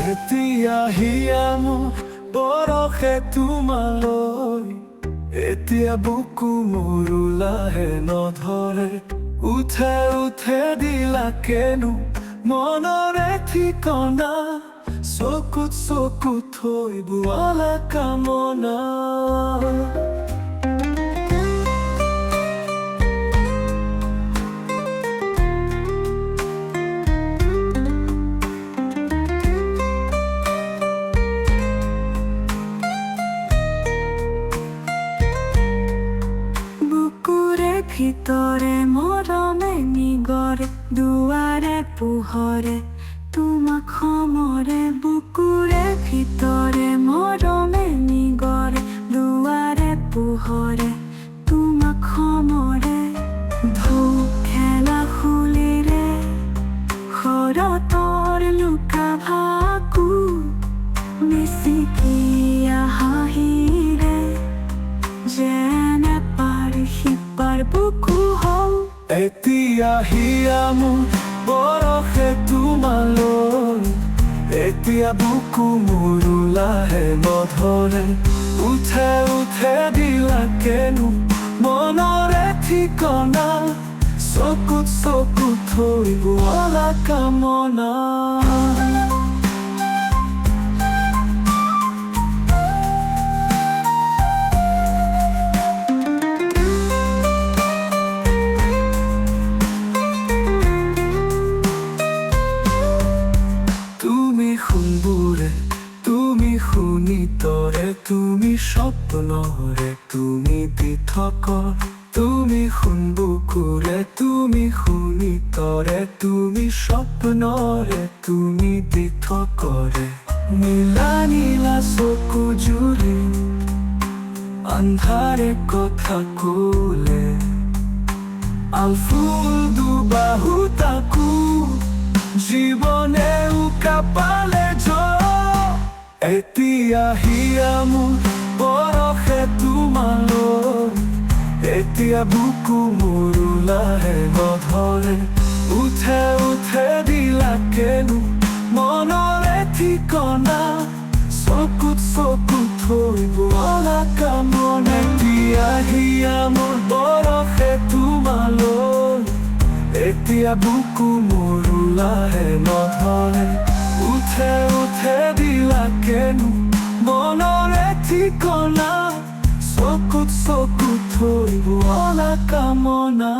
এতিয়া হিয়ামো বৰষে তোমালৈ এতিয়া বুকু মোৰো লাহে নধৰে উঠে উঠে দিলা কেনো মনৰে ঠিকনা চকুত চকুত থৈ বোৱালা কামনা ভিতৰে মৰমে নিগৰে দুৱাৰে পোহৰে তোমাক সমৰে বুকুৰে ভিতৰে মৰমে নিগৰে দুৱাৰে পোহৰে তোমাক সমৰে ঢৌ খেলা খুলিৰে শৰতৰ লুকা ভাকু মিচিকিয়া হাঁহিৰে যেনে সিপাৰ বুকু হল এতিয়া হিয়ামো বৰষে তোমালৈ এতিয়া বুকু মোৰো লাহে নধৰে উঠে উঠে দিলা কেনো মনৰে ঠিকনা চকুত চকুত থৈ বোৱালা কামনা তুমি শুনিতৰে তুমি স্বপ্নৰে তুমি পৃথকৰ তুমি শুনবুকুৰে তুমি শুনিতৰে তুমি স্বপ্নৰে তুমি পৃথকৰে নীলা নীলা চকু জুৰি আন্ধাৰে কথা ক'লে আলফুল দুবাহু তাকো জীৱনে উকা পালে এতিয়া হিয়ামো বৰষে তোমালৈ এতিয়া বুকু মোৰো লাহে নধৰে উঠে উঠে দিলা কেনো মনৰে ঠিকনা চকুত চকুত থৈ বোৱালা কামনা এতিয়া হিয়ামো বৰষে তোমালৈ এতিয়া বুকু মোৰো লাহে নধৰে উঠে উঠে দিলা কেনো মনৰে ঠিকনা চকুত চকুত থৈ বোৱালা কামনা